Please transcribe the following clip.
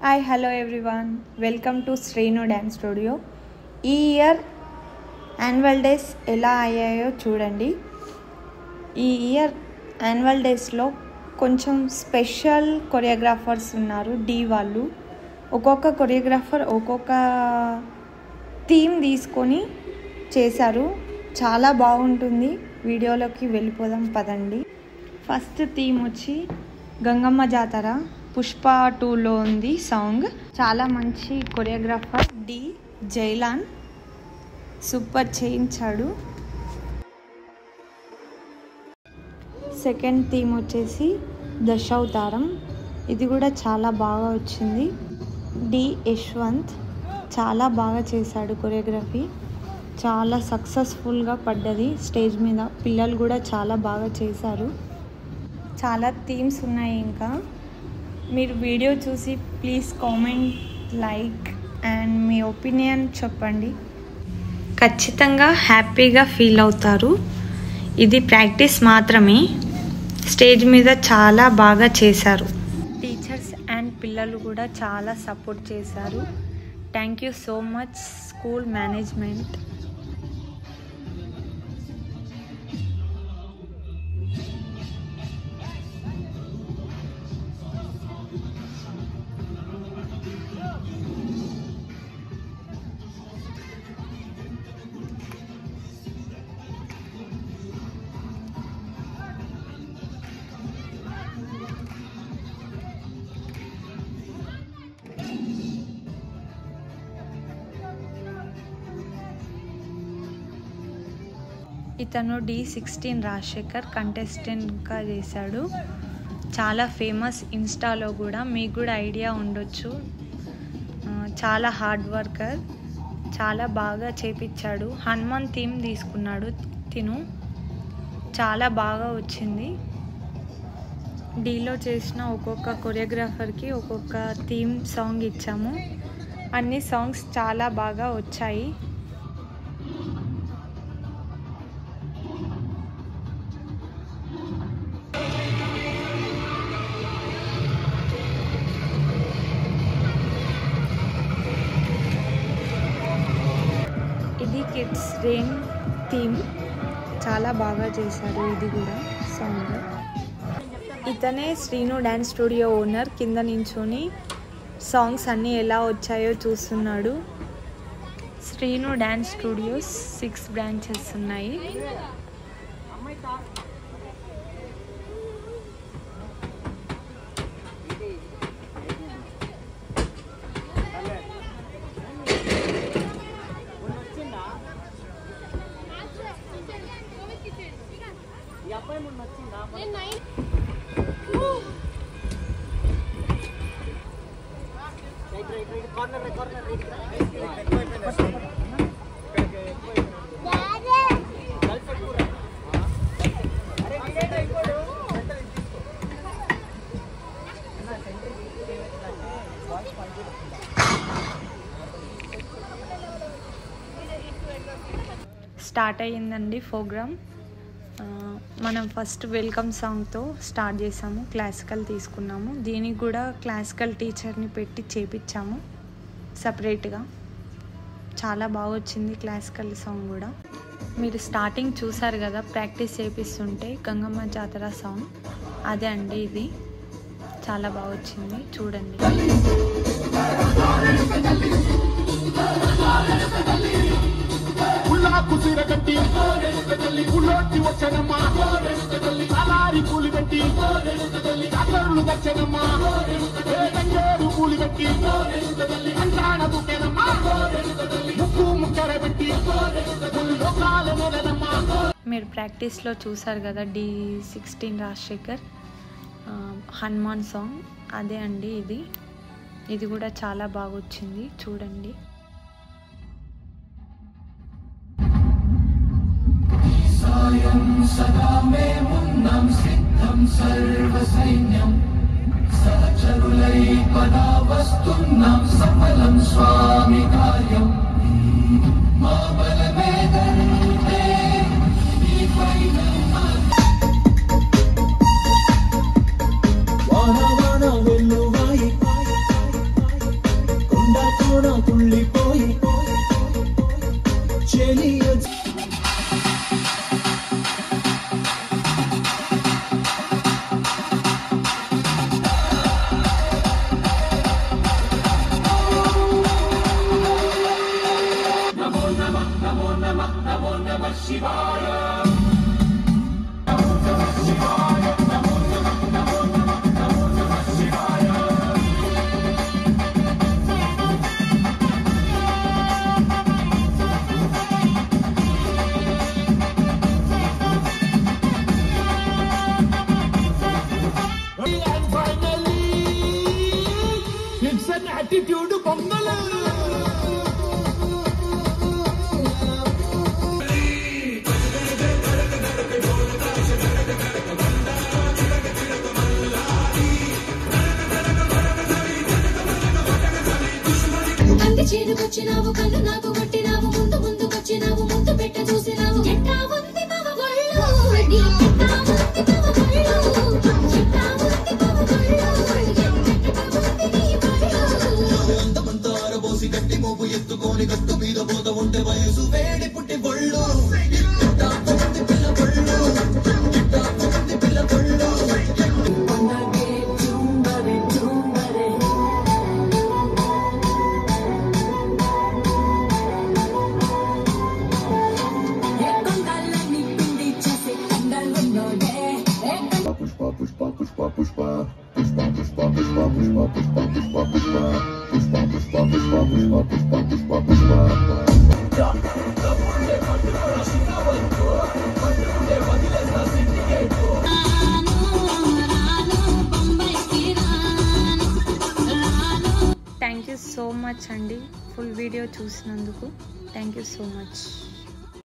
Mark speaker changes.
Speaker 1: Hi hello everyone, welcome to Srinu dance studio. ఈ year annual days ఎలా అయ్యాయో చూడండి. ఈ ఇయర్ యాన్యువల్ డేస్లో కొంచెం స్పెషల్ కొరియోగ్రాఫర్స్ ఉన్నారు. డి వాళ్ళు ఒక్కొక్క కొరియోగ్రాఫర్ ఒక్కొక్క థీమ్ తీసుకొని చేశారు. చాలా బాగుంటుంది. వీడియోలోకి వెళ్ళిపోదాం పదండి. ఫస్ట్ థీమ్ వచ్చి గంగమ్మ జాతర, పుష్ప 2లో ఉంది సాంగ్. చాలా మంచి కొరియోగ్రాఫర్ డి జైలాన్, సూపర్ చేయించాడు. సెకండ్ థీమ్ వచ్చేసి దశావతారం, ఇది కూడా చాలా బాగా వచ్చింది. డి యశ్వంత్ చాలా బాగా చేశాడు కొరియోగ్రఫీ, చాలా సక్సెస్ఫుల్గా పడ్డది స్టేజ్ మీద. పిల్లలు కూడా చాలా బాగా చేశారు. చాలా థీమ్స్ ఉన్నాయి. ఇంకా మీరు వీడియో చూసి please comment, like and me opinion చెప్పండి. ఖచ్చితంగా హ్యాపీగా ఫీల్ అవుతారు. ఇది ప్రాక్టీస్ మాత్రమే. స్టేజ్ మీద చాలా బాగా చేశారు. టీచర్స్ అండ్ పిల్లలు కూడా చాలా సపోర్ట్ చేశారు. Thank you so much school management. ఇతను D16 రాజశేఖర్ కంటెస్టెంట్గా చేశాడు. చాలా ఫేమస్ ఇన్స్టాలో కూడా, మీకు కూడా ఐడియా ఉండొచ్చు. చాలా హార్డ్ వర్కర్, చాలా బాగా చేపించాడు. హనుమాన్ థీమ్ తీసుకున్నాడు తిను, చాలా బాగా వచ్చింది. డీలో చేసిన ఒక్కొక్క కొరియోగ్రాఫర్కి ఒక్కొక్క థీమ్ సాంగ్ ఇచ్చాము. అన్ని సాంగ్స్ చాలా బాగా వచ్చాయి. ఇది కిడ్స్ రెయిన్ థీమ్, చాలా బాగా చేశారు. ఇది కూడా సాంగ్. ఇతనే శ్రీను డ్యాన్స్ స్టూడియో ఓనర్. కింద నించొని సాంగ్స్ అన్నీ ఎలా వచ్చాయో చూస్తున్నాడు. శ్రీను డ్యాన్స్ స్టూడియోస్ 6 బ్రాంచెస్ ఉన్నాయి. స్టార్ట్ అయ్యిందండి ప్రోగ్రామ్. మనం ఫస్ట్ వెల్కమ్ సాంగ్తో స్టార్ట్ చేసాము. క్లాసికల్ తీసుకున్నాము. దీనికి కూడా క్లాసికల్ టీచర్ని పెట్టి చేపించాము సపరేట్గా. చాలా బాగా వచ్చింది క్లాసికల్ సాంగ్ కూడా. మీరు స్టార్టింగ్ చూసారు కదా, ప్రాక్టీస్ చేపిస్తుంటే గంగమ్మ జాతర సాంగ్, అదే అండి ఇది. చాలా బాగా వచ్చింది, చూడండి. మీరు ప్రాక్టీస్లో చూసారు కదా D16 రాజశేఖర్ హనుమాన్ సాంగ్, అదే అండి ఇది. ఇది కూడా చాలా బాగా వచ్చింది, చూడండి. సదా మేమున్నాం సిద్ధం సర్వసైన్యం, సహచరులై పదా వస్తున్నాం సఫలం స్వామి కార్యం. మా బలమేదంటే ఈ పైన వాన వాన వెల్లువాయి
Speaker 2: కుళ్ళిపోయి చెలియ attitude Bangala.
Speaker 3: కంది చేనుకొచ్చినావు కన్ను నాకు కొట్టినావు ముందు ముందుకొచ్చినావు ముందు పెట్ట చూసినావు ఎట్టా ఉంది తవ ఒళ్ళు నీ ఎట్టా ఉంది తవ ఒళ్ళు ఎట్టా ఉంది తవ ఒళ్ళు
Speaker 2: అందమంతా ఆరబోసి గట్టి మోపు ఎత్తుకొని గట్టు మీద పోత ఉంటే వయసు వేడి పుట్టి బొళ్ళు పిల్ల బొళ్ళు పిల్ల బొళ్ళు
Speaker 1: థ్యాంక్ యూ సో మచ్ అండి ఫుల్ వీడియో చూసినందుకు థ్యాంక్ యూ సో మచ్.